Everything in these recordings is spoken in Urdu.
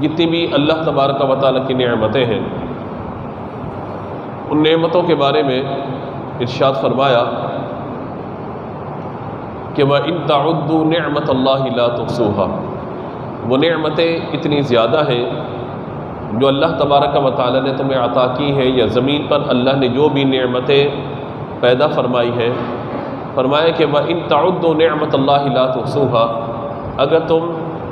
جتنی بھی اللہ تبارک و تعالیٰ کی نعمتیں ہیں، ان نعمتوں کے بارے میں ارشاد فرمایا کہ وَإِن تَعُدُّوا نِعْمَةَ اللَّهِ لَا تُحْصُوهَا، وہ نعمتیں اتنی زیادہ ہیں جو اللہ تبارک و تعالیٰ نے تمہیں عطا کی ہیں، یا زمین پر اللہ نے جو بھی نعمتیں پیدا فرمائی ہیں، فرمایا کہ وَإِن تَعُدُّوا نِعْمَةَ اللَّهِ لَا تُحْصُوهَا، اگر تم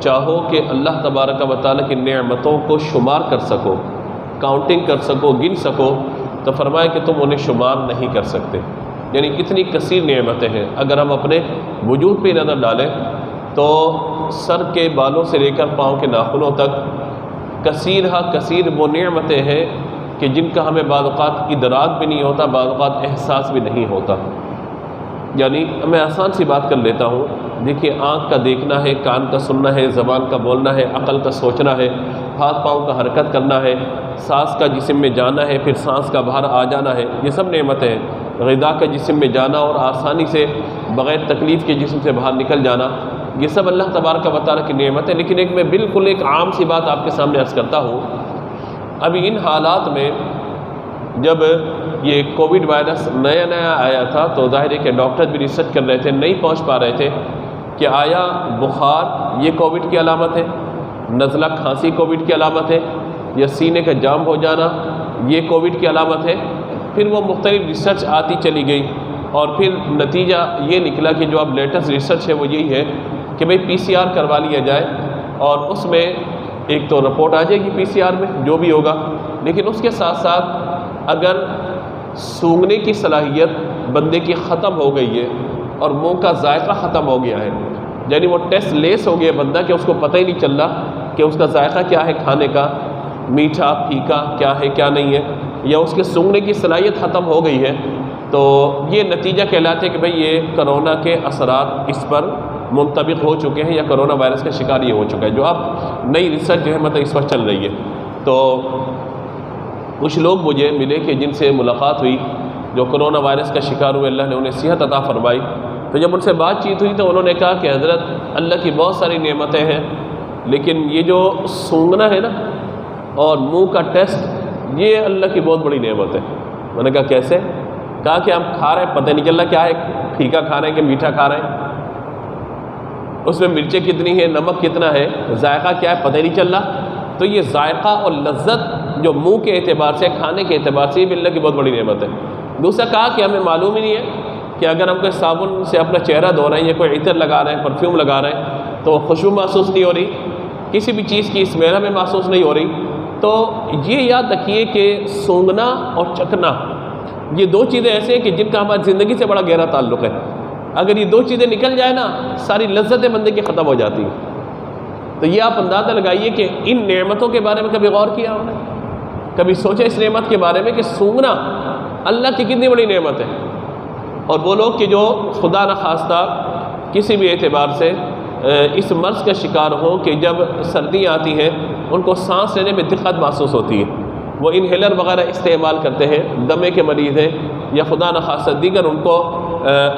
چاہو کہ اللہ تبارک و تعالیٰ کی نعمتوں کو شمار کر سکو، کاؤنٹنگ کر سکو، گن سکو، تو فرمایا کہ تم انہیں شمار نہیں کر سکتے۔ یعنی اتنی کثیر نعمتیں ہیں، اگر ہم اپنے وجود پہ نظر ڈالیں تو سر کے بالوں سے لے کر پاؤں کے ناخنوں تک کثیر وہ نعمتیں ہیں کہ جن کا ہمیں بعض اوقات ادراک بھی نہیں ہوتا، بعض اوقات احساس بھی نہیں ہوتا۔ یعنی میں آسان سی بات کر لیتا ہوں، دیکھیے آنکھ کا دیکھنا ہے، کان کا سننا ہے، زبان کا بولنا ہے، عقل کا سوچنا ہے، ہاتھ پاؤں کا حرکت کرنا ہے، سانس کا جسم میں جانا ہے، پھر سانس کا باہر آ جانا ہے، یہ سب نعمتیں ہیں۔ غذا کا جسم میں جانا اور آسانی سے بغیر تکلیف کے جسم سے باہر نکل جانا، یہ سب اللہ تبارک و تعالیٰ کی نعمت ہے۔ لیکن میں بالکل ایک عام سی بات آپ کے سامنے عرض کرتا ہوں، ابھی ان حالات میں جب یہ کووڈ وائرس نیا آیا تھا تو ظاہر ہے کہ ڈاکٹر بھی ریسرچ کر رہے تھے، نہیں پہنچ پا رہے تھے کہ آیا بخار یہ کووڈ کی علامت ہے، نزلہ کھانسی کووڈ کی علامت ہے، یا سینے کا جام ہو جانا یہ کووڈ کی علامت ہے۔ پھر وہ مختلف ریسرچ آتی چلی گئی اور پھر نتیجہ یہ نکلا کہ جو اب لیٹسٹ ریسرچ ہے وہ یہی ہے کہ بھئی PCR کروا لیا جائے، اور اس میں ایک تو رپورٹ آ جائے گی PCR میں جو بھی ہوگا، لیکن اس کے ساتھ ساتھ اگر سونگھنے کی صلاحیت بندے کی ختم ہو گئی ہے اور منہ کا ذائقہ ختم ہو گیا ہے، یعنی وہ ٹیسٹ لیس ہو گیا بندہ کہ اس کو پتہ ہی نہیں چل رہا کہ اس کا ذائقہ کیا ہے کھانے کا، میٹھا پھیکا کیا ہے کیا نہیں ہے، یا اس کے سونگھنے کی صلاحیت ختم ہو گئی ہے، تو یہ نتیجہ کہلاتے ہے کہ بھئی یہ کرونا کے اثرات اس پر منطبق ہو چکے ہیں، یا کرونا وائرس کا شکار یہ ہو چکا ہے، جو اب نئی ریسرچ جو ہے مطلب اس وقت چل رہی ہے۔ تو کچھ لوگ مجھے ملے کہ جن سے ملاقات ہوئی جو کرونا وائرس کا شکار ہوئے، اللہ نے انہیں صحت عطا فرمائی، تو جب ان سے بات چیت ہوئی تو انہوں نے کہا کہ حضرت اللہ کی بہت ساری نعمتیں ہیں، لیکن یہ جو سونگھنا ہے نا اور منہ کا ٹیسٹ، یہ اللہ کی بہت بڑی نعمت ہے۔ میں نے کہا کیسے؟ کہا کہ ہم کھا رہے ہیں پتہ نہیں چل رہا کیا ہے، پھیکا کھا رہے ہیں کہ میٹھا کھا رہے ہیں، اس میں مرچیں کتنی ہیں، نمک کتنا ہے، ذائقہ کیا ہے پتہ نہیں چل رہا۔ تو یہ ذائقہ اور لذت جو منہ کے اعتبار سے، کھانے کے اعتبار سے، یہ بھی اللہ کی بہت بڑی نعمت ہے۔ دوسرا کہا کہ ہمیں معلوم ہی نہیں ہے کہ اگر ہم کوئی صابن سے اپنا چہرہ دھو رہے ہیں یا کوئی عطر لگا رہے ہیں، پرفیوم لگا رہے ہیں، تو خوشبو محسوس نہیں ہو رہی، کسی بھی چیز کی اسمیل ہمیں محسوس نہیں ہو رہی۔ تو یہ یاد رکھیے کہ سونگھنا اور چکھنا یہ دو چیزیں ایسے ہیں کہ جن کا ہماری زندگی سے بڑا گہرا تعلق ہے۔ اگر یہ دو چیزیں نکل جائے نا، ساری لذتیں بندے کی ختم ہو جاتی ہیں۔ تو یہ آپ اندازہ لگائیے کہ ان نعمتوں کے بارے میں کبھی غور کیا ہم نے؟ کبھی سوچا اس نعمت کے بارے میں کہ سونگھنا اللہ کی کتنی بڑی نعمت ہے؟ اور وہ لوگ کہ جو خدا نخواستہ کسی بھی اعتبار سے اس مرض کا شکار ہوں کہ جب سردیاں آتی ہیں ان کو سانس لینے میں دقت محسوس ہوتی ہے، وہ انہیلر وغیرہ استعمال کرتے ہیں، دمے کے مریض ہیں یا خدا نخواستہ دیگر ان کو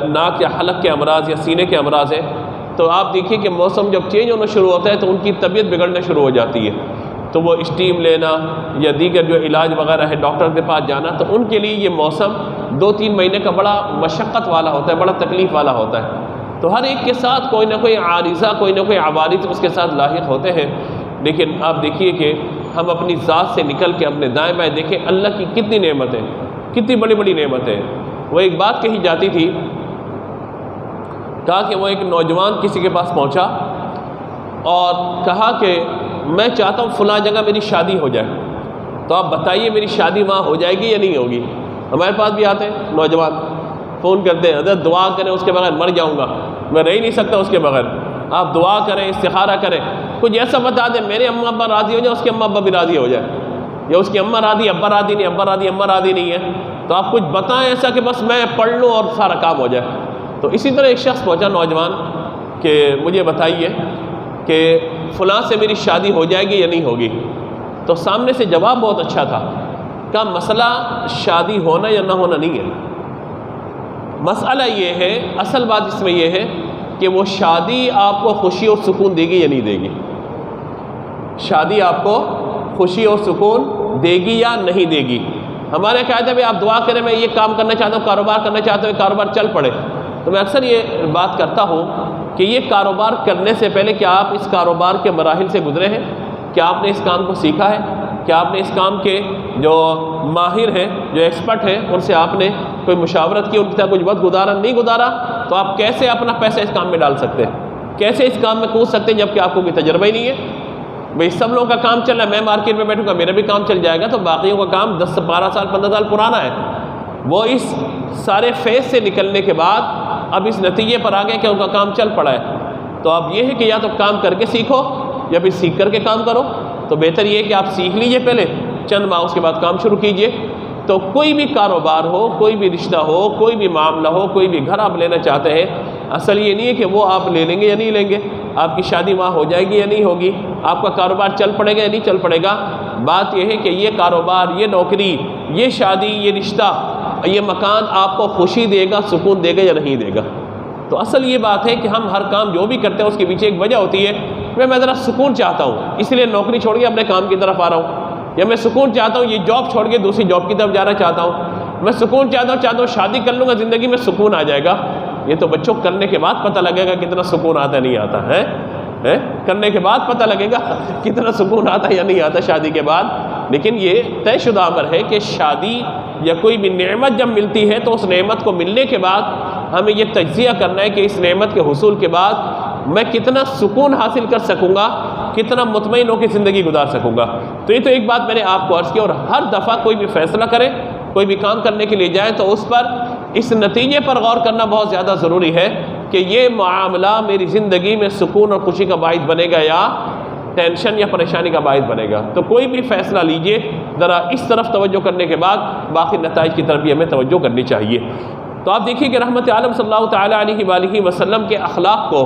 ناک یا حلق کے امراض یا سینے کے امراض ہیں، تو آپ دیکھیے کہ موسم جب چینج ہونا شروع ہوتا ہے تو ان کی طبیعت بگڑنا شروع ہو جاتی ہے، تو وہ اسٹیم لینا یا دیگر جو علاج وغیرہ ہے ڈاکٹر کے پاس جانا، تو ان کے لیے یہ موسم 2-3 مہینے کا بڑا مشقت والا ہوتا ہے، بڑا تکلیف والا ہوتا ہے۔ تو ہر ایک کے ساتھ کوئی نہ کوئی عارضہ، کوئی نہ کوئی عوارض اس کے ساتھ لاحق ہوتے ہیں، لیکن آپ دیکھیے کہ ہم اپنی ذات سے نکل کے اپنے دائیں بائیں دیکھیں اللہ کی کتنی نعمتیں، کتنی بڑی بڑی نعمتیں۔ وہ ایک بات کہی جاتی تھی، کہا کہ وہ ایک نوجوان کسی کے پاس پہنچا اور کہا کہ میں چاہتا ہوں فلاں جگہ میری شادی ہو جائے، تو آپ بتائیے میری شادی وہاں ہو جائے گی یا نہیں ہوگی؟ ہمارے پاس بھی آتے ہیں نوجوان، فون کرتے ہیں حضرت دعا کریں اس کے بغیر مر جاؤں گا، میں رہ ہی نہیں سکتا اس کے بغیر، آپ دعا کریں، استخارہ کریں، کچھ ایسا بتا دیں میرے اماں ابا راضی ہو جائے، اس کے اماں ابا بھی راضی ہو جائے، یا اس کی اماں راضی ابا راضی نہیں، ابا راضی اماں راضی نہیں ہے، تو آپ کچھ بتائیں ایسا کہ بس میں پڑھ لوں اور سارا کام ہو جائے۔ تو اسی طرح ایک شخص پہنچا نوجوان کہ مجھے بتائیے کہ فلاں سے میری شادی ہو جائے گی یا نہیں ہوگی؟ تو سامنے سے جواب بہت اچھا تھا، کہا مسئلہ شادی ہونا یا نہ ہونا نہیں ہے، مسئلہ یہ ہے، اصل بات اس میں یہ ہے کہ وہ شادی آپ کو خوشی اور سکون دے گی یا نہیں دے گی۔ شادی آپ کو خوشی اور سکون دے گی یا نہیں دے گی؟ ہمارے کہتے ہیں آپ دعا کریں، میں یہ کام کرنا چاہتا ہوں، کاروبار کرنا چاہتا ہوں، کاروبار چل پڑے. تو میں اکثر یہ بات کرتا ہوں کہ یہ کاروبار کرنے سے پہلے کیا آپ اس کاروبار کے مراحل سے گزرے ہیں؟ کیا آپ نے اس کام کو سیکھا ہے؟ کیا آپ نے اس کام کے جو ماہر ہیں، جو ایکسپرٹ ہیں، ان سے آپ نے کوئی مشاورت کی، ان کے ساتھ کچھ وقت گزارا؟ نہیں گزارا تو آپ کیسے اپنا پیسہ اس کام میں ڈال سکتے ہیں؟ کیسے اس کام میں کود سکتے ہیں جب کہ آپ کو کوئی تجربہ ہی نہیں ہے؟ بھئی سب لوگوں کا کام چل رہا ہے، میں مارکیٹ میں بیٹھوں گا میرا بھی کام چل جائے گا، تو باقیوں کا کام 10 12 سال 15 سال پرانا ہے. وہ اس سارے فیز سے نکلنے کے بعد اب اس نتیجے پر آ گئے کہ ان کا کام چل پڑا ہے. تو اب یہ ہے کہ یا تو کام کر کے سیکھو یا پھر سیکھ کر کے کام کرو. تو بہتر یہ ہے کہ آپ سیکھ لیجئے پہلے چند ماہ، اس کے بعد کام شروع کیجئے. تو کوئی بھی کاروبار ہو، کوئی بھی رشتہ ہو، کوئی بھی معاملہ ہو، کوئی بھی گھر آپ لینا چاہتے ہیں، اصل یہ نہیں ہے کہ وہ آپ لے لیں گے یا نہیں لیں گے، آپ کی شادی وہاں ہو جائے گی یا نہیں ہوگی، آپ کا کاروبار چل پڑے گا یا نہیں چل پڑے گا. بات یہ ہے کہ یہ کاروبار، یہ نوکری، یہ شادی، یہ رشتہ، یہ مکان آپ کو خوشی دے گا، سکون دے گا یا نہیں دے گا. تو اصل یہ بات ہے کہ ہم ہر کام جو بھی کرتے ہیں اس کے پیچھے ایک وجہ ہوتی ہے. میں ذرا سکون چاہتا ہوں اس لیے نوکری چھوڑ کے اپنے کام کی طرف آ رہا ہوں، یا میں سکون چاہتا ہوں یہ جاب چھوڑ کے دوسری جاب کی طرف جانا چاہتا ہوں، میں سکون چاہتا ہوں شادی کر لوں گا، زندگی میں سکون آ جائے گا. یہ تو بچوں کرنے کے بعد پتہ لگے گا کتنا سکون آتا ہے نہیں آتا ہے. کرنے کے بعد پتہ لگے گا کتنا سکون آتا ہے یا نہیں آتا شادی کے بعد. لیکن یہ طے شدہ امر ہے کہ شادی یا کوئی بھی نعمت جب ملتی ہے تو اس نعمت کو ملنے کے بعد ہمیں یہ تجزیہ کرنا ہے کہ اس نعمت کے حصول کے بعد میں کتنا سکون حاصل کر سکوں گا، کتنا مطمئن ہو کے زندگی گزار سکوں گا. تو یہ تو ایک بات میں نے آپ کو عرض کی. اور ہر دفعہ کوئی بھی فیصلہ کریں، کوئی بھی کام کرنے کے لیے جائیں تو اس پر اس نتیجے پر غور کرنا بہت زیادہ ضروری ہے کہ یہ معاملہ میری زندگی میں سکون اور خوشی کا باعث بنے گا یا ٹینشن یا پریشانی کا باعث بنے گا. تو کوئی بھی فیصلہ لیجئے ذرا اس طرف توجہ کرنے کے بعد باقی نتائج کی طرف بھی ہمیں توجہ کرنی چاہیے. تو آپ دیکھیے کہ رحمت عالم صلی اللہ تعالیٰ علیہ وآلہ وسلم کے اخلاق کو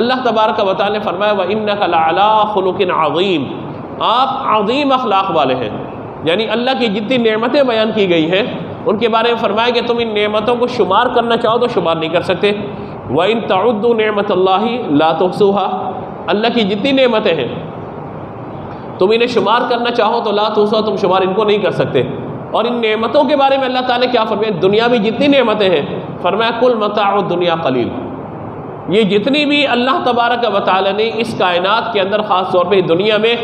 اللہ تبارک و تعالیٰ نے فرمایا وَإِنَّكَ لَعَلَىٰ خُلُقٍ عَظِيمٍ، آپ عظیم اخلاق والے ہیں. یعنی اللہ کی جتنی نعمتیں بیان کی گئی ہیں ان کے بارے میں فرمایا کہ تم ان نعمتوں کو شمار کرنا چاہو تو شمار نہیں کر سکتے. وَإِن تَعُدُّوا نِعْمَةَ اللَّهِ لَا تُحْصُوهَا، اللہ کی جتنی نعمتیں ہیں تم انہیں شمار کرنا چاہو تو لا تحصوها، تم شمار ان کو نہیں کر سکتے. اور ان نعمتوں کے بارے میں اللہ تعالیٰ کیا فرمایا؟ دنیا میں جتنی نعمتیں ہیں فرمایا کل متاع الدنیا قلیل. یہ جتنی بھی اللہ تبارک و تعالیٰ نے اس کائنات کے اندر خاص طور پہ دنیا میں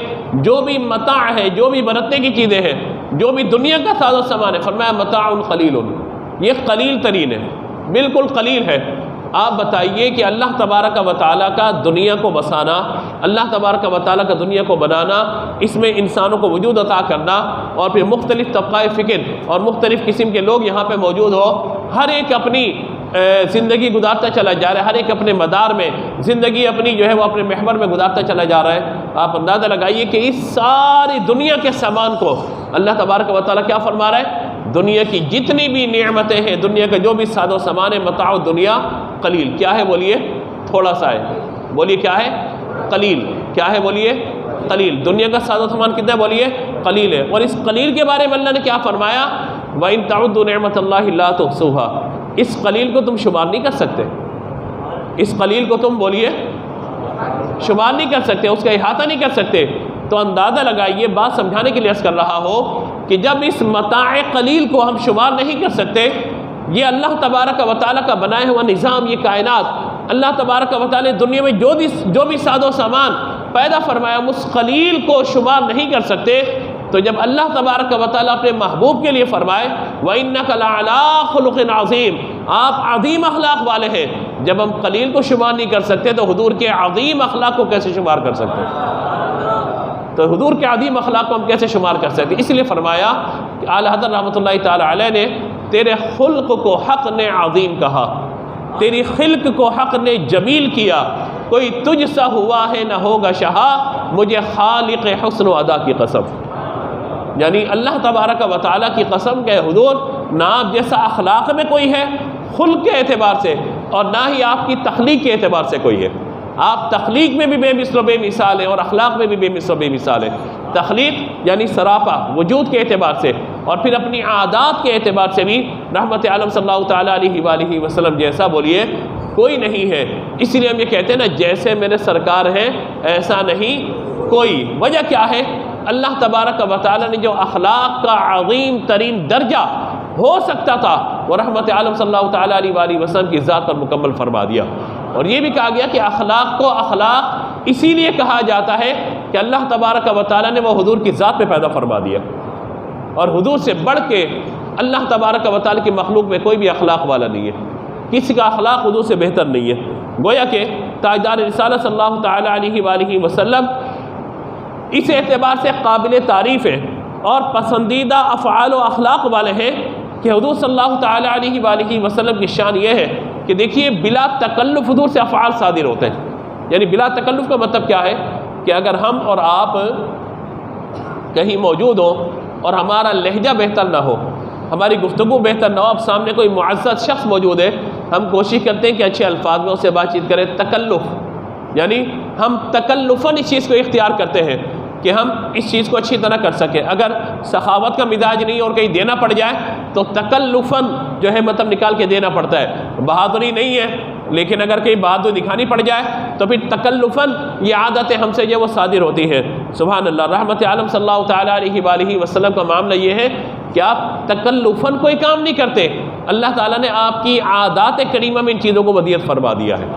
جو بھی متاع ہے، جو بھی برتنے کی چیزیں ہیں، جو بھی دنیا کا ساز و سامان ہے، فرمایا متاع قلیل، یہ قلیل ترین ہے، بالکل قلیل ہے. آپ بتائیے کہ اللہ تبارک و تعالیٰ کا دنیا کو بسانا، اللہ تبارک و تعالیٰ کا دنیا کو بنانا، اس میں انسانوں کو وجود عطا کرنا، اور پھر مختلف طبقۂ فکر اور مختلف قسم کے لوگ یہاں پہ موجود ہو، ہر ایک اپنی زندگی گزارتا چلا جا رہا ہے، ہر ایک اپنے مدار میں زندگی اپنی جو ہے وہ اپنے محور میں گزارتا چلا جا رہا ہے. آپ اندازہ لگائیے کہ اس ساری دنیا کے سامان کو اللہ تبارک و تعالیٰ کیا فرما رہا ہے؟ دنیا کی جتنی بھی نعمتیں ہیں، دنیا کا جو بھی ساز و سامان ہے، متاع دنیا قلیل. کیا ہے بولیے؟ تھوڑا سا ہے. بولیے کیا ہے؟ قلیل. کیا ہے بولیے؟ قلیل. دنیا کا ساز و سامان کتنا ہے بولیے؟ قلیل ہے. اور اس قلیل کے بارے میں اللہ نے کیا فرمایا؟ وَإِن تَعُدُّوا نِعْمَةَ اللَّهِ لَا تُحْصُوهَا، اس قلیل کو تم شمار نہیں کر سکتے. اس قلیل کو تم بولیے شمار نہیں کر سکتے، اس کا احاطہ نہیں کر سکتے. تو اندازہ لگائیے، بات سمجھانے کے لیے عرض کر رہا ہو کہ جب اس متاع قلیل کو ہم شمار نہیں کر سکتے، یہ اللہ تبارک و تعالیٰ کا بنایا ہوا نظام، یہ کائنات، اللہ تبارک و تعالیٰ نے دنیا میں جو بھی ساز و سامان پیدا فرمایا، اس قلیل کو شمار نہیں کر سکتے. تو جب اللہ تبارک و تعالیٰ اپنے محبوب کے لیے فرمائے وَإِنَّكَ لَعَلَىٰ خُلُقٍ عَظِيمٍ، آپ عظیم اخلاق والے ہیں، جب ہم قلیل کو شمار نہیں کر سکتے تو حضور کے عظیم اخلاق کو کیسے شمار کر سکتے؟ تو حضور کے عظیم اخلاق کو ہم کیسے شمار کر سکتے؟ اس لیے فرمایا کہ اعلیٰ حضرت رحمۃ اللہ تعالیٰ علیہ نے تیرے خلق کو حق نے عظیم کہا، تیری خلق کو حق نے جمیل کیا، کوئی تجھ سا ہوا ہے نہ ہوگا شہا، مجھے خالق حسن و ادا کی قسم. یعنی اللہ تبارک و تعالیٰ کی قسم کہ حضور نہ آپ جیسا اخلاق میں کوئی ہے خلق کے اعتبار سے، اور نہ ہی آپ کی تخلیق کے اعتبار سے کوئی ہے. آپ تخلیق میں بھی بے مثل و بے مثال ہیں اور اخلاق میں بھی بے مثل و بے مثال ہیں. تخلیق یعنی سراپا وجود کے اعتبار سے، اور پھر اپنی عادات کے اعتبار سے بھی رحمت عالم صلی اللہ تعالیٰ علیہ وآلہ وسلم جیسا بولیے کوئی نہیں ہے. اس لیے ہم یہ کہتے ہیں نا، جیسے میرے سرکار ہیں ایسا نہیں کوئی۔ وجہ کیا ہے؟ اللہ تبارک و تعالیٰ نے جو اخلاق کا عظیم ترین درجہ ہو سکتا تھا وہ رحمت عالم صلی اللہ تعالیٰ علیہ وآلہ وسلم کی ذات پر مکمل فرما دیا۔ اور یہ بھی کہا گیا کہ اخلاق کو اخلاق اسی لیے کہا جاتا ہے کہ اللہ تبارک و تعالیٰ نے وہ حضور کی ذات پہ پیدا فرما دیا، اور حضور سے بڑھ کے اللہ تبارک و تعالیٰ کی مخلوق میں کوئی بھی اخلاق والا نہیں ہے، کسی کا اخلاق حضور سے بہتر نہیں ہے۔ گویا کہ تاجدار رسالت صلی اللہ تعالیٰ علیہ وآلہ وسلم اس اعتبار سے قابل تعریف ہے اور پسندیدہ افعال و اخلاق والے ہیں کہ حضور صلی اللہ تعالیٰ علیہ وآلہ وسلم کی شان یہ ہے کہ دیکھیے بلا تکلف حضور سے افعال صادر ہوتے ہیں۔ یعنی بلا تکلف کا مطلب کیا ہے کہ اگر ہم اور آپ کہیں موجود ہوں اور ہمارا لہجہ بہتر نہ ہو، ہماری گفتگو بہتر نہ ہو، اب سامنے کوئی معزز شخص موجود ہے، ہم کوشش کرتے ہیں کہ اچھے الفاظ میں اس سے بات چیت کریں۔ تکلف یعنی ہم تکلفاً اس چیز کو اختیار کرتے ہیں کہ ہم اس چیز کو اچھی طرح کر سکیں۔ اگر سخاوت کا مزاج نہیں اور کہیں دینا پڑ جائے تو تکلفاً جو ہے مطلب نکال کے دینا پڑتا ہے۔ بہادری نہیں ہے لیکن اگر کہیں بہادری دکھانی پڑ جائے تو پھر تکلفاً یہ عادتیں ہم سے جو وہ صادر ہوتی ہیں۔ سبحان اللہ، رحمت عالم صلی اللہ تعالیٰ علیہ وآلہ وسلم کا معاملہ یہ ہے کہ آپ تکلفاً کوئی کام نہیں کرتے، اللہ تعالیٰ نے آپ کی عادات کریمہ میں ان چیزوں کو ودیت فرما دیا ہے۔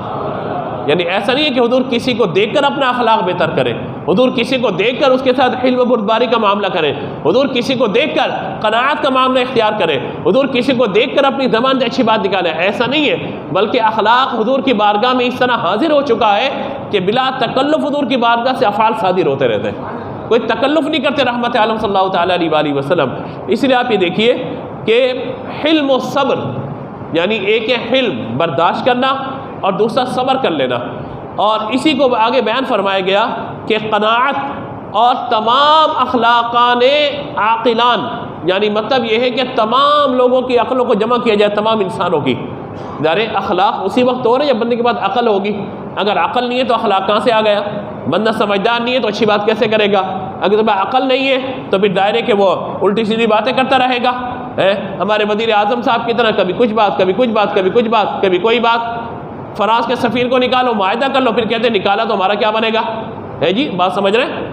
یعنی ایسا نہیں ہے کہ حضور کسی کو دیکھ کر اپنا اخلاق بہتر کرے، حضور کسی کو دیکھ کر اس کے ساتھ حلم و بردباری کا معاملہ کرے، حضور کسی کو دیکھ کر قناعت کا معاملہ اختیار کرے، حضور کسی کو دیکھ کر اپنی زبان سے اچھی بات نکالے، ایسا نہیں ہے، بلکہ اخلاق حضور کی بارگاہ میں اس طرح حاضر ہو چکا ہے کہ بلا تکلف حضور کی بارگاہ سے افعال صادر ہوتے رہتے ہیں، کوئی تکلف نہیں کرتے رحمت عالم صلی اللہ تعالیٰ علیہ وآلہ وسلم۔ اس لیے آپ یہ دیکھیے کہ حلم و صبر یعنی ایک ہے حلم برداشت کرنا اور دوسرا صبر کر لینا، اور اسی کو آگے بیان فرمایا گیا کہ قناعت اور تمام اخلاقان عاقلان، یعنی مطلب یہ ہے کہ تمام لوگوں کی عقلوں کو جمع کیا جائے، تمام انسانوں کی۔ ظاہر اخلاق اسی وقت ہو رہے ہیں جب بندے کے پاس عقل ہوگی، اگر عقل نہیں ہے تو اخلاق کہاں سے آ گیا؟ بندہ سمجھدار نہیں ہے تو اچھی بات کیسے کرے گا؟ اگر تمہیں عقل نہیں ہے تو پھر دائرے کے وہ الٹی سیدھی باتیں کرتا رہے گا۔ ہمارے وزیر اعظم صاحب کی طرح کبھی کچھ بات، کبھی کچھ بات، کبھی کچھ بات، کبھی کوئی بات۔ فرانس کے سفیر کو نکالو، معاہدہ کر لو، پھر کہتے ہیں نکالا تو ہمارا کیا بنے گا؟ ہے جی، بات سمجھ رہے ہیں؟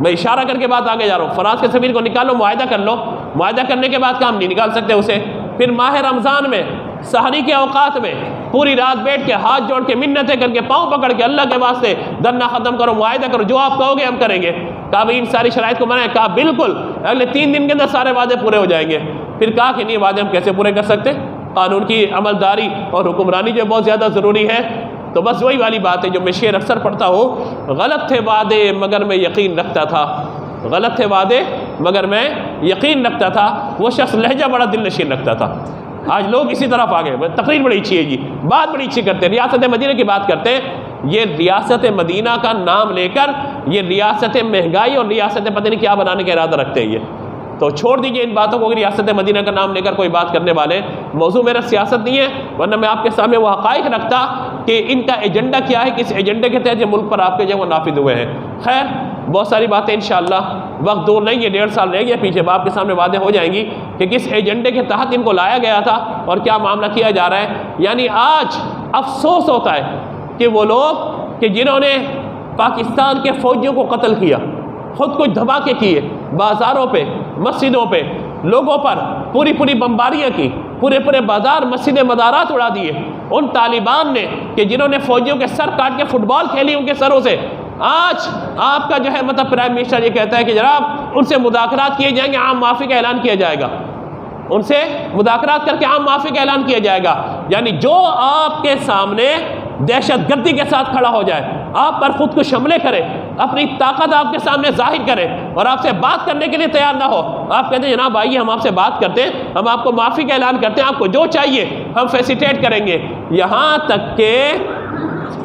میں اشارہ کر کے بات آگے جا رہا ہوں۔ فرانس کے سفیر کو نکالو، معاہدہ کر لو، معاہدہ کرنے کے بعد کام نہیں نکال سکتے اسے۔ پھر ماہ رمضان میں سحری کے اوقات میں پوری رات بیٹھ کے ہاتھ جوڑ کے منتیں کر کے پاؤں پکڑ کے اللہ کے واسطے دھرنا ختم کرو، معاہدہ کرو، جو آپ کہو گے ہم کریں گے۔ کہا بھائی ان ساری شرائط کو منائیں، کہا بالکل اگلے 3 دن کے اندر سارے وعدے پورے ہو جائیں گے۔ پھر کہا کہ نہیں، وعدے ہم کیسے پورے کر سکتے؟ قانون کی عملداری اور حکمرانی جو بہت زیادہ ضروری ہے۔ تو بس وہی والی بات ہے جو میں شعر اکثر پڑھتا ہوں، غلط تھے وعدے مگر میں یقین رکھتا تھا، غلط تھے وعدے مگر میں یقین رکھتا تھا۔ وہ شخص لہجہ بڑا دل نشین رکھتا تھا۔ آج لوگ اسی طرف آ گئے، تقریر بڑی اچھی ہے جی، بات بڑی اچھی کرتے ہیں، ریاست مدینہ کی بات کرتے ہیں۔ یہ ریاست مدینہ کا نام لے کر یہ ریاست مہنگائی اور ریاست پتہ نہیں کیا بنانے کا ارادہ رکھتے ہیں۔ یہ تو چھوڑ دیجئے ان باتوں کو، ریاست مدینہ کا نام لے کر کوئی بات کرنے والے۔ موضوع میرا سیاست نہیں ہے، ورنہ میں آپ کے سامنے وہ حقائق رکھتا کہ ان کا ایجنڈا کیا ہے، کس ایجنڈے کے تحت یہ ملک پر آپ کے جو وہ نافذ ہوئے ہیں۔ خیر بہت ساری باتیں انشاءاللہ وقت دور نہیں ہے، 1.5 سال رہ گیا پیچھے، آپ کے سامنے واضح ہو جائیں گی کہ کس ایجنڈے کے تحت ان کو لایا گیا تھا اور کیا معاملہ کیا جا رہا ہے۔ یعنی آج افسوس ہوتا ہے کہ وہ لوگ کہ جنہوں نے پاکستان کے فوجیوں کو قتل کیا، خود کچھ دھماکے کیے، بازاروں پہ، مسجدوں پہ، لوگوں پر پوری بمباریاں کی، پورے بازار مسجدیں مدارات اڑا دیے، ان طالبان نے کہ جنہوں نے فوجیوں کے سر کاٹ کے فٹ بال کھیلی ان کے سروں سے۔ آج آپ کا جو ہے مطلب پرائم منسٹر یہ کہتا ہے کہ جناب ان سے مذاکرات کیے جائیں گے، عام معافی کا اعلان کیا جائے گا، ان سے مذاکرات کر کے عام معافی کا اعلان کیا جائے گا۔ یعنی جو آپ کے سامنے دہشت گردی کے ساتھ کھڑا ہو جائے، آپ پر خود کو حملے کرے، اپنی طاقت آپ کے سامنے ظاہر کرے اور آپ سے بات کرنے کے لیے تیار نہ ہو، آپ کہتے ہیں جناب آئیے ہم آپ سے بات کرتے ہیں، ہم آپ کو معافی کا اعلان کرتے ہیں، آپ کو جو چاہیے ہم فیسیلیٹیٹ کریں گے۔ یہاں تک کہ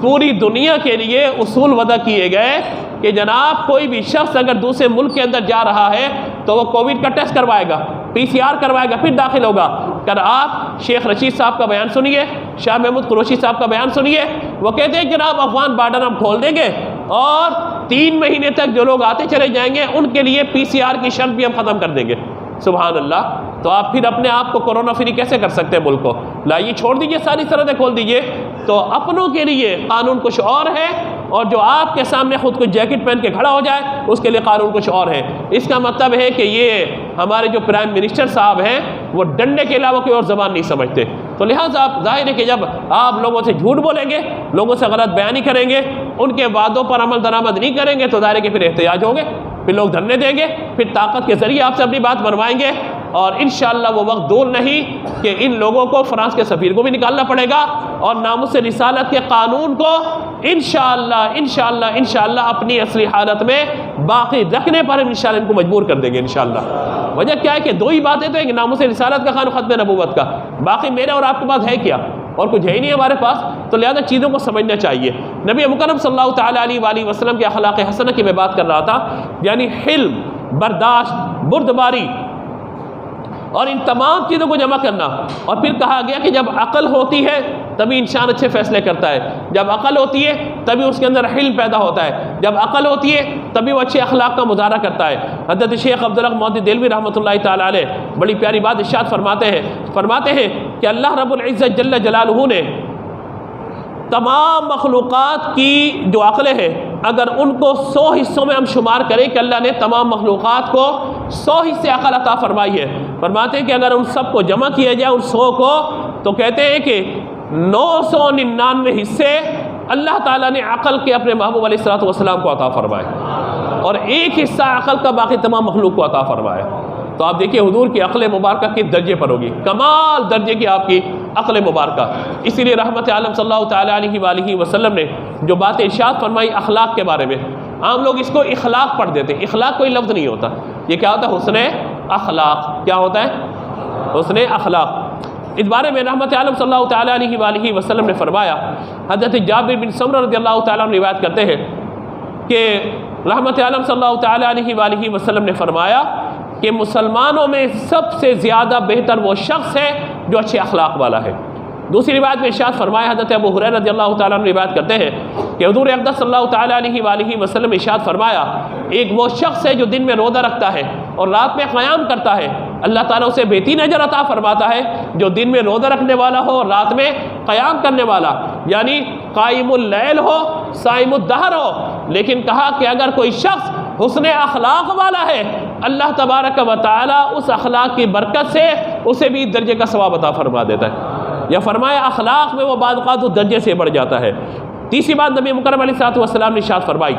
پوری دنیا کے لیے اصول وضع کیے گئے کہ جناب کوئی بھی شخص اگر دوسرے ملک کے اندر جا رہا ہے تو وہ کووڈ کا ٹیسٹ کروائے گا، PCR کروائے گا، پھر داخل ہوگا۔ کر آپ شیخ رشید صاحب کا بیان سنیے، شاہ محمود قریشی صاحب کا بیان سنیے، وہ کہتے ہیں جناب افغان بارڈر ہم کھول دیں گے اور 3 مہینے تک جو لوگ آتے چلے جائیں گے ان کے لیے PCR کی شرط بھی ہم ختم کر دیں گے۔ سبحان اللہ! تو آپ پھر اپنے آپ کو کورونا فری کیسے کر سکتے ہیں ملک کو؟ لائیے چھوڑ دیجئے، ساری سرحدیں کھول دیجئے۔ تو اپنوں کے لیے قانون کچھ اور ہے اور جو آپ کے سامنے خود کو جیکٹ پہن کے کھڑا ہو جائے اس کے لیے قانون کچھ اور ہے۔ اس کا مطلب ہے کہ یہ ہمارے جو پرائم منسٹر صاحب ہیں وہ ڈنڈے کے علاوہ کوئی اور زبان نہیں سمجھتے، تو لہٰذا ظاہر ہے کہ جب آپ لوگوں سے جھوٹ بولیں گے، لوگوں سے غلط بیانی کریں گے، ان کے وعدوں پر عمل درآمد نہیں کریں گے، تو ظاہر ہے کہ پھر احتجاج ہوں گے، پھر لوگ دھرنے دیں گے، پھر طاقت کے ذریعے آپ سے اپنی بات منوائیں گے، اور انشاءاللہ وہ وقت دور نہیں کہ ان لوگوں کو فرانس کے سفیر کو بھی نکالنا پڑے گا، اور ناموس رسالت کے قانون کو انشاءاللہ اپنی اصلی حالت میں باقی رکھنے پر انشاءاللہ ان کو مجبور کر دیں گے انشاءاللہ۔ وجہ کیا ہے کہ دو ہی باتیں تو ایک ناموس رسالت کا قانون، ختم نبوت کا، باقی میرے اور آپ کے پاس ہے کیا؟ اور کچھ ہے ہی نہیں ہمارے پاس، تو لہذا چیزوں کو سمجھنا چاہیے۔ نبی مکرم صلی اللہ تعالیٰ علیہ وآلہ وسلم کے اخلاق حسنہ کی میں بات کر رہا تھا، یعنی حلم، برداشت، بردباری اور ان تمام چیزوں کو جمع کرنا، اور پھر کہا گیا کہ جب عقل ہوتی ہے تبھی انسان اچھے فیصلے کرتا ہے، جب عقل ہوتی ہے تبھی اس کے اندر حلم پیدا ہوتا ہے، جب عقل ہوتی ہے تبھی وہ اچھے اخلاق کا مظاہرہ کرتا ہے۔ حضرت شیخ عبدالحق محدث دہلوی رحمۃ اللہ تعالیٰ علیہ بڑی پیاری بات ارشاد فرماتے ہیں کہ اللہ رب العزت جل جلالہ نے تمام مخلوقات کی جو عقلیں ہیں، اگر ان کو 100 حصوں میں ہم شمار کریں کہ اللہ نے تمام مخلوقات کو 100 حصے عقل عطا فرمائی ہے، فرماتے ہیں کہ اگر ان سب کو جمع کیا جائے ان 100 کو، تو کہتے ہیں کہ 999 حصے اللہ تعالیٰ نے عقل کے اپنے محبوب علیہ الصلوۃ والسلام کو عطا فرمائے، اور ایک حصہ عقل کا باقی تمام مخلوق کو عطا فرمایا۔ تو آپ دیکھیے حضور کی عقل مبارکہ کس درجے پر ہوگی، کمال درجے کی آپ کی عقل مبارکہ۔ اسی لیے رحمت عالم صلی اللہ تعالیٰ علیہ وآلہ وسلم نے جو بات ارشاد فرمائی اخلاق کے بارے میں، عام لوگ اس کو اخلاق پڑھ دیتے ہیں، اخلاق کوئی لفظ نہیں ہوتا، یہ کیا ہوتا ہے؟ حسن اخلاق۔ کیا ہوتا ہے؟ حسن اخلاق۔ اس بارے میں رحمت عالم صلی اللہ تعالیٰ علیہ وآلہ وسلم نے فرمایا، حضرت جابر بن سمرہ رضی اللہ تعالیٰ عنہ روایت کرتے ہیں کہ رحمت عالم صلی اللہ تعالیٰ علیہ وآلہ وسلم نے فرمایا کہ مسلمانوں میں سب سے زیادہ بہتر وہ شخص ہے جو اچھے اخلاق والا ہے۔ دوسری روایت میں ارشاد فرمایا، حضرت ابو ہریرہ رضی اللہ تعالیٰ عنہ روایت کرتے ہیں کہ حضور اقدس صلی اللہ تعالیٰ علیہ وآلہ وسلم ارشاد فرمایا، ایک وہ شخص ہے جو دن میں روزہ رکھتا ہے اور رات میں قیام کرتا ہے، اللہ تعالیٰ اسے بہترین اجر عطا فرماتا ہے جو دن میں روزہ رکھنے والا ہو اور رات میں قیام کرنے والا، یعنی قائم اللیل ہو صائم الدہر ہو۔ لیکن کہا کہ اگر کوئی شخص حسن اخلاق والا ہے، اللہ تبارک و تعالیٰ اس اخلاق کی برکت سے اسے بھی درجے کا ثواب عطا فرما دیتا ہے، یا فرمایا اخلاق میں وہ بعض اوقات اس درجے سے بڑھ جاتا ہے۔ تیسری بات نبی مکرم علیہ الصلوۃ والسلام نے ارشاد فرمائی،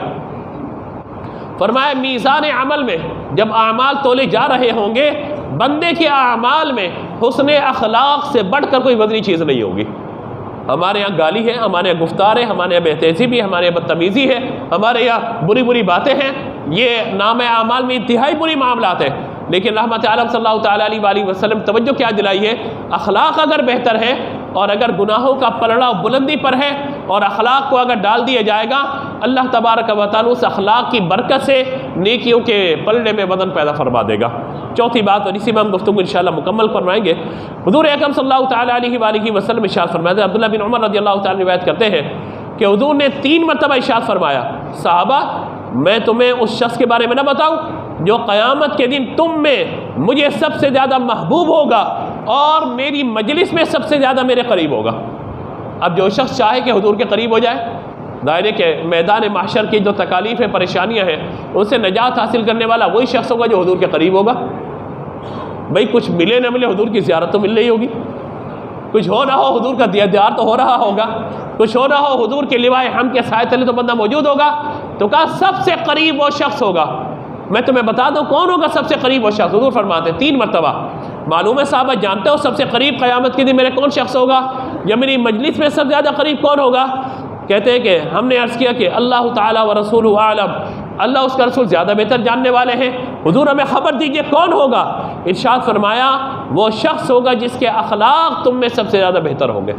فرمایا میزان عمل میں جب اعمال تولے جا رہے ہوں گے، بندے کے اعمال میں حسن اخلاق سے بڑھ کر کوئی وزنی چیز نہیں ہوگی۔ ہمارے یہاں گالی ہے، ہمارے یہاں گفتار ہے، ہمارے یہاں بے تہذیبی ہے، ہمارے یہاں بدتمیزی ہے، ہمارے یہاں بری باتیں ہیں، یہ نام اعمال میں انتہائی بری معاملات ہیں، لیکن رحمت عالم صلی اللہ تعالیٰ علیہ وآلہ وسلم توجہ کیا دلائی ہے، اخلاق اگر بہتر ہے اور اگر گناہوں کا پلڑا بلندی پر ہے اور اخلاق کو اگر ڈال دیا جائے گا، اللہ تبارک و تعالیٰ اس اخلاق کی برکت سے نیکیوں کے پلڑے میں وزن پیدا فرما دے گا۔ چوتھی بات، اور اسی میں ہم گفتگو انشاءاللہ مکمل فرمائیں گے، حضور اکرم صلی اللہ تعالیٰ علیہ وآلہ وسلم ارشاد فرمایا، عبداللہ بن عمر رضی اللہ تعالیٰ روایت کرتے ہیں کہ حضور نے 3 مرتبہ ارشاد فرمایا، صحابہ میں تمہیں اس شخص کے بارے میں نہ بتاؤں جو قیامت کے دن تم میں مجھے سب سے زیادہ محبوب ہوگا اور میری مجلس میں سب سے زیادہ میرے قریب ہوگا۔ اب جو شخص چاہے کہ حضور کے قریب ہو جائے، دائرے کے میدان محشر کی جو تکالیف ہیں، پریشانیاں ہیں، ان سے نجات حاصل کرنے والا وہی شخص ہوگا جو حضور کے قریب ہوگا۔ بھئی کچھ ملے نہ ملے حضور کی زیارت تو مل رہی ہوگی، کچھ ہو نہ ہو حضور کا دیدار تو ہو رہا ہوگا، کچھ ہو نہ ہو حضور کے لوائے حمد کے سائے تلے تو بندہ موجود ہوگا، تو کہا سب سے قریب وہ شخص ہوگا۔ میں تمہیں بتا دوں کون ہوگا سب سے قریب وہ شخص، حضور فرماتے ہیں 3 مرتبہ۔ معلوم ہے صحابہ جانتے ہو سب سے قریب قیامت کے دن میرے کون شخص ہوگا، یا میری مجلس میں سب سے زیادہ قریب کون ہوگا؟ کہتے ہیں کہ ہم نے عرض کیا کہ اللہ تعالیٰ و رسول عالم، اللہ اس کا رسول زیادہ بہتر جاننے والے ہیں، حضور ہمیں خبر دیجئے کون ہوگا؟ ارشاد فرمایا وہ شخص ہوگا جس کے اخلاق تم میں سب سے زیادہ بہتر ہوں گے۔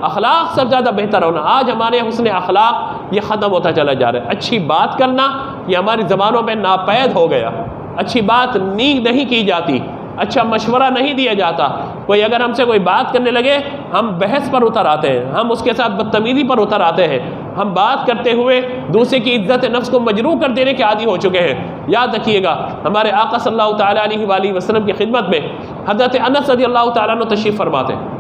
اخلاق سب سے زیادہ بہتر ہونا، آج ہمارے حسن اخلاق یہ ختم ہوتا چلا جا رہا ہے۔ اچھی بات کرنا یہ ہماری زبانوں میں ناپید ہو گیا، اچھی بات نہیں کی جاتی، اچھا مشورہ نہیں دیا جاتا۔ کوئی اگر ہم سے کوئی بات کرنے لگے ہم بحث پر اتر آتے ہیں، ہم اس کے ساتھ بدتمیزی پر اتر آتے ہیں، ہم بات کرتے ہوئے دوسرے کی عزت نفس کو مجروح کر دینے کے عادی ہو چکے ہیں۔ یاد رکھیے گا ہمارے آقا صلی اللہ تعالیٰ علیہ وآلہ وسلم کی خدمت میں حضرت انس رضی اللہ تعالیٰ عنہ تشریف فرماتے ہیں،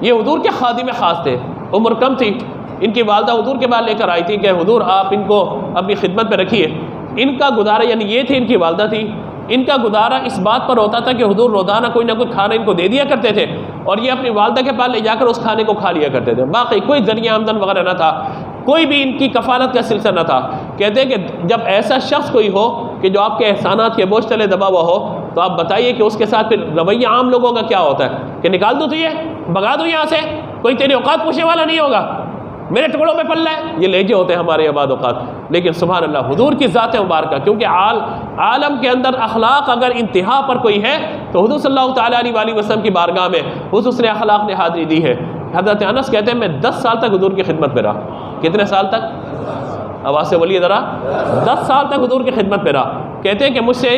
یہ حضور کے خادم خاص تھے، عمر کم تھی ان کی والدہ حضور کے بعد لے کر آئی تھی کہ حضور آپ ان کو اپنی خدمت پہ رکھیے. ان کا گزارا، یعنی یہ تھی ان کی والدہ تھی، ان کا گزارا اس بات پر ہوتا تھا کہ حضور روزانہ کوئی نہ کوئی کھانا ان کو دے دیا کرتے تھے اور یہ اپنی والدہ کے پاس لے جا کر اس کھانے کو کھا لیا کرتے تھے. باقی کوئی ذریعہ آمدن وغیرہ نہ تھا، کوئی بھی ان کی کفالت کا سلسلہ نہ تھا. کہتے ہیں کہ جب ایسا شخص کوئی ہو کہ جو آپ کے احسانات کے بوجھ تلے دبا ہوا ہو تو آپ بتائیے کہ اس کے ساتھ پھر رویہ عام لوگوں کا کیا ہوتا ہے کہ نکال دوں تو یہ بھگا دوں یہاں سے، کوئی تیری اوقات پوچھنے والا نہیں ہوگا، میرے ٹکڑوں میں پل ہے. یہ لہجے ہوتے ہیں ہمارے بعض اوقات. لیکن سبحان اللہ حضور کی ذات مبارکہ، کیونکہ عالم کے اندر اخلاق اگر انتہا پر کوئی ہے تو حضور صلی اللہ تعالیٰ علیہ وسلم کی بارگاہ میں حضور نے اخلاق نے حاضری دی ہے. حضرت انس کہتے ہیں میں 10 سال تک حضور کی خدمت میں رہا. کتنے سال تک؟ آواز سے بولیے ذرا. 10 سال تک حضور کی خدمت میں رہا. کہتے ہیں کہ مجھ سے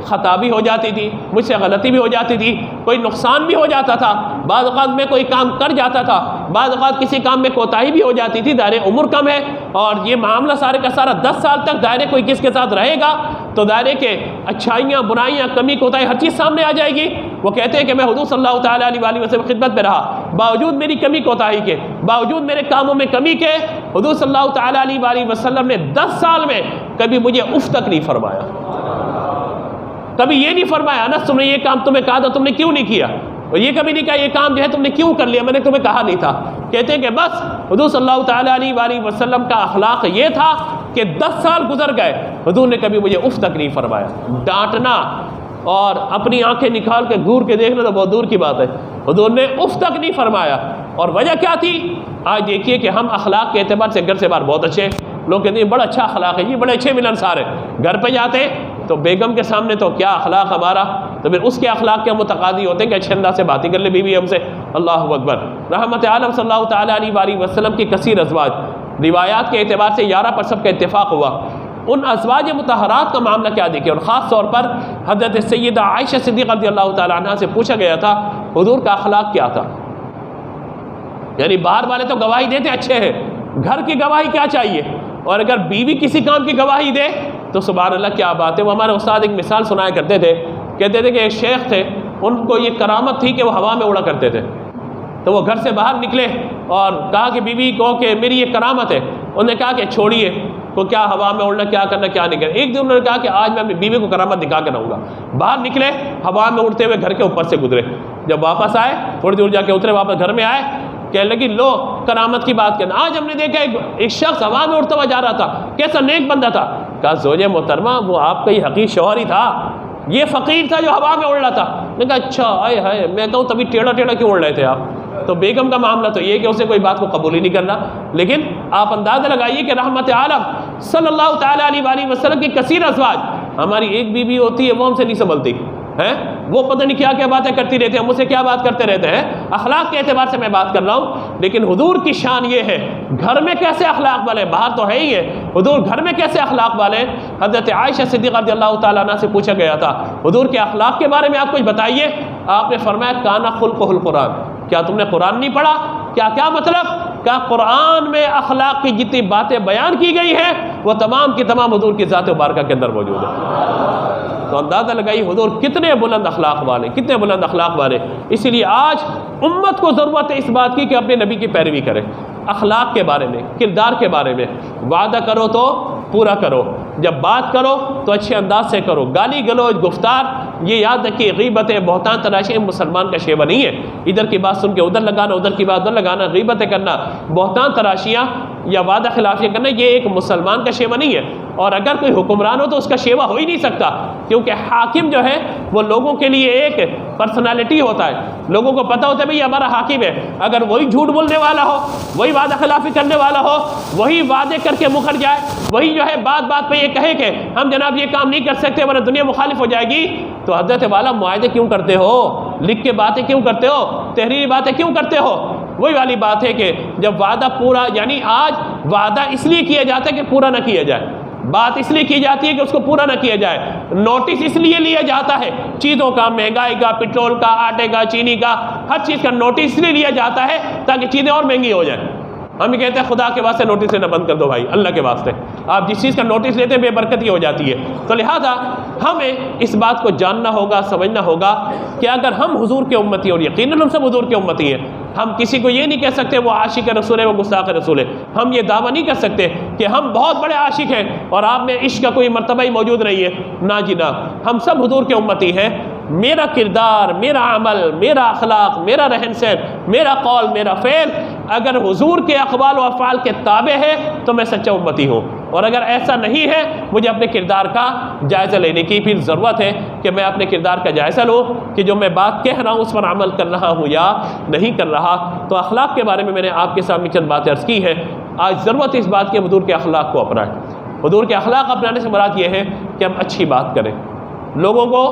خطا بھی ہو جاتی تھی، مجھ سے غلطی بھی ہو جاتی تھی، کوئی نقصان بھی ہو جاتا تھا، بعض اوقات میں کوئی کام کر جاتا تھا، بعض اوقات کسی کام میں کوتاہی بھی ہو جاتی تھی. دائرے عمر کم ہے اور یہ معاملہ سارے کا سارا 10 سال تک دائرے کوئی کس کے ساتھ رہے گا تو دائرے کے اچھائیاں برائیاں کمی کوتاہی ہر چیز سامنے آ جائے گی. وہ کہتے ہیں کہ میں حضور صلی اللہ تعالیٰ علیہ وسلم خدمت میں رہا، باوجود میری کمی کوتاہی کے، باوجود میرے کاموں میں کمی کے، حضور صلی اللہ تعالیٰ علیہ وسلم نے 10 سال میں کبھی مجھے اف تک نہیں فرمایا. کبھی یہ نہیں فرمایا انس تم نے یہ کام تمہیں کہا تھا تم نے کیوں نہیں کیا، اور یہ کبھی نہیں کہا یہ کام جو ہے تم نے کیوں کر لیا، میں نے تمہیں کہا نہیں تھا. کہتے ہیں کہ بس حضور صلی اللہ تعالیٰ علیہ وسلم کا اخلاق یہ تھا کہ 10 سال گزر گئے حضور نے کبھی مجھے اف تک نہیں فرمایا. ڈانٹنا اور اپنی آنکھیں نکال کے گور کے دیکھنا تو بہت دور کی بات ہے، حضور نے اف تک نہیں فرمایا. اور وجہ کیا تھی؟ آج دیکھیے کہ ہم اخلاق کے اعتبار سے گھر سے باہر بہت اچھے، لوگ کہتے ہیں بڑا اچھا اخلاق ہے، یہ بڑے اچھے ملنسار ہیں. گھر پہ جاتے تو بیگم کے سامنے تو کیا اخلاق ہمارا، تو پھر اس کے اخلاق کے متقاضی ہوتے ہیں کہ اچھے انداز سے باتیں کر لے بیوی ہم سے. اللہ اکبر. رحمت عالم صلی اللہ تعالیٰ علیہ وسلم کی کثیر ازواج، روایات کے اعتبار سے 11 پر سب کا اتفاق ہوا. ان ازواج مطہرات کا معاملہ کیا دیکھیں، اور خاص طور پر حضرت سیدہ عائشہ صدیقہ رضی اللہ تعالیٰ عنہ سے پوچھا گیا تھا حضور کا اخلاق کیا تھا. یعنی باہر والے تو گواہی دیتے اچھے ہیں، گھر کی گواہی کیا چاہیے، اور اگر بیوی کسی کام کی گواہی دے تو سبحان اللہ کیا بات ہے. وہ ہمارے استاد ایک مثال سنایا کرتے تھے، کہتے تھے کہ ایک شیخ تھے، ان کو یہ کرامت تھی کہ وہ ہوا میں اڑا کرتے تھے. تو وہ گھر سے باہر نکلے اور کہا کہ بیوی کو کہ میری یہ کرامت ہے. انہوں نے کہا کہ چھوڑیے کو کیا ہوا میں اڑنا، کیا کرنا کیا نہیں کرنا. ایک دن انہوں نے کہا کہ آج میں اپنی بیوی کو کرامت دکھا کر آؤں گا. باہر نکلے، ہوا میں اڑتے ہوئے گھر کے اوپر سے گزرے. جب واپس آئے تھوڑی دور جا کے اترے، واپس گھر میں آئے، کہنے لگی لو کرامت کی بات کرنا. آج ہم نے دیکھا ایک شخص ہوا میں اڑتا ہوا جا رہا تھا، کیسا نیک بندہ تھا. کہا زوجہ محترمہ وہ آپ کا یہ حقیقی شوہر ہی تھا، یہ فقیر تھا جو ہوا میں اڑ رہا تھا. نے کہا اچھا آئے ہائے، میں کہوں تبھی ٹیڑھا ٹیڑھا کیوں اڑ رہے تھے آپ. تو بیگم کا معاملہ تو یہ کہ اسے کوئی بات کو قبول ہی نہیں کرنا. لیکن آپ اندازہ لگائیے کہ رحمت عالم صلی اللہ تعالیٰ علیہ وسلم کی کثیر ازواج، ہماری ایک بیوی ہوتی ہے وہ ہم سے نہیں سنبھلتی ہیں، وہ پتہ نہیں کیا کیا باتیں کرتی رہتے ہیں، مجھ سے کیا بات کرتے رہتے ہیں. اخلاق کے اعتبار سے میں بات کر رہا ہوں. لیکن حضور کی شان یہ ہے گھر میں کیسے اخلاق والے، باہر تو ہے ہی ہے، حضور گھر میں کیسے اخلاق والے. حضرت عائشہ صدیقہ رضی اللہ تعالیٰ عنہ سے پوچھا گیا تھا حضور کے اخلاق کے بارے میں آپ کچھ بتائیے. آپ نے فرمایا کانا خلقہ القرآن. کیا تم نے قرآن نہیں پڑھا؟ کیا مطلب؟ کیا قرآن میں اخلاق کی جتنی باتیں بیان کی گئی ہیں وہ تمام کی تمام حضور کی ذات مبارکہ کے اندر موجود ہے. تو اندازہ لگائی حضور کتنے بلند اخلاق والے، کتنے بلند اخلاق والے. اسی لیے آج امت کو ضرورت ہے اس بات کی کہ اپنے نبی کی پیروی کرے. اخلاق کے بارے میں، کردار کے بارے میں وعدہ کرو تو پورا کرو، جب بات کرو تو اچھے انداز سے کرو. گالی گلوچ گفتار یہ یاد رکھیے غیبتیں بہتان تراشی مسلمان کا شیوہ نہیں ہے. ادھر کی بات سن کے ادھر لگانا، ادھر کی بات ادھر لگانا، غیبتیں کرنا، بہتان تراشیاں یا وعدہ خلافیاں کرنا، یہ ایک مسلمان کا شیوہ نہیں ہے. اور اگر کوئی حکمران ہو تو اس کا شیوہ ہو ہی نہیں سکتا، کیونکہ حاکم جو ہے وہ لوگوں کے لیے ایک پرسنالٹی ہوتا ہے. لوگوں کو پتہ ہوتا ہے بھئی ہمارا حاکم ہے. اگر وہی جھوٹ بولنے والا ہو، وہی وعدہ خلافی کرنے والا ہو، وہی وعدے کر کے مکر جائے، وہی جو ہے بات بات پہ یہ کہے کہ ہم جناب یہ کام نہیں کر سکتے ورنہ دنیا مخالف ہو جائے گی، تو حضرت والا معاہدے کیوں کرتے ہو، لکھ کے باتیں کیوں کرتے ہو، تحریری باتیں کیوں کرتے ہو. وہی والی بات ہے کہ جب وعدہ پورا، یعنی آج وعدہ اس لیے کیا جاتا ہے کہ پورا نہ کیا جائے، بات اس لیے کی جاتی ہے کہ اس کو پورا نہ کیا جائے، نوٹس اس لیے لیا جاتا ہے چیزوں کا، مہنگائی کا، پٹرول کا، آٹے کا، چینی کا، ہر چیز کا نوٹس اس لیے لیا جاتا ہے تاکہ چیزیں اور مہنگی ہو جائیں. ہم یہ کہتے ہیں خدا کے واسطے نوٹس لینا بند کر دو بھائی، اللہ کے واسطے، آپ جس چیز کا نوٹس لیتے ہیں بے برکتی ہو جاتی ہے۔ تو لہٰذا ہمیں اس بات کو جاننا ہوگا، سمجھنا ہوگا کہ اگر ہم حضور کے امتی ہیں، اور یقیناً ہم سب حضور کے امتی ہیں، ہم کسی کو یہ نہیں کہہ سکتے وہ عاشق رسول ہے، وہ گستاخ رسول ہے، ہم یہ دعویٰ نہیں کر سکتے کہ ہم بہت بڑے عاشق ہیں اور آپ میں عشق کا کوئی مرتبہ ہی موجود نہیں ہے، نہ جی نہ، ہم سب حضور کے امتی ہیں۔ میرا کردار، میرا عمل، میرا اخلاق، میرا رہن سہن، میرا قول، میرا فعل اگر حضور کے اقوال و افعال کے تابع ہے تو میں سچا امتی ہوں، اور اگر ایسا نہیں ہے مجھے اپنے کردار کا جائزہ لینے کی پھر ضرورت ہے کہ میں اپنے کردار کا جائزہ لوں کہ جو میں بات کہہ رہا ہوں اس پر عمل کر رہا ہوں یا نہیں کر رہا۔ تو اخلاق کے بارے میں میں نے آپ کے سامنے چند باتیں عرض کی ہے۔ آج ضرورت اس بات کی حضور کے اخلاق کو اپنائیں۔ حضور کے اخلاق اپنانے سے مراد یہ ہے کہ ہم اچھی بات کریں، لوگوں کو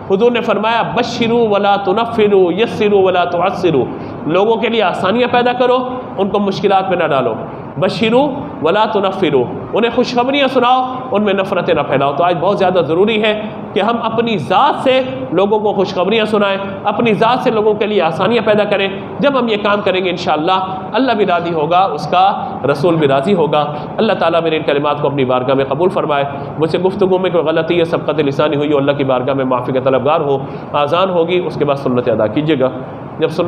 حضور نے فرمایا بشروا ولا تنفروا یسروا ولا تعسروا، لوگوں کے لیے آسانیاں پیدا کرو، ان کو مشکلات میں نہ ڈالو۔ بشروا ولا تنفروا، انہیں خوشخبریاں سناؤ، ان میں نفرتیں نہ پھیلاؤ۔ تو آج بہت زیادہ ضروری ہے کہ ہم اپنی ذات سے لوگوں کو خوشخبریاں سنائیں، اپنی ذات سے لوگوں کے لیے آسانیاں پیدا کریں۔ جب ہم یہ کام کریں گے انشاءاللہ اللہ بھی راضی ہوگا، اس کا رسول بھی راضی ہوگا۔ اللہ تعالیٰ میرے ان کلمات کو اپنی بارگاہ میں قبول فرمائے۔ مجھ سے گفتگو میں کوئی غلطی یا سبقت لسانی ہوئی ہو، اللہ کی بارگاہ میں معافی کا طلبگار ہو۔ آذان ہوگی، اس کے بعد سنت ادا کیجیے گا۔ جب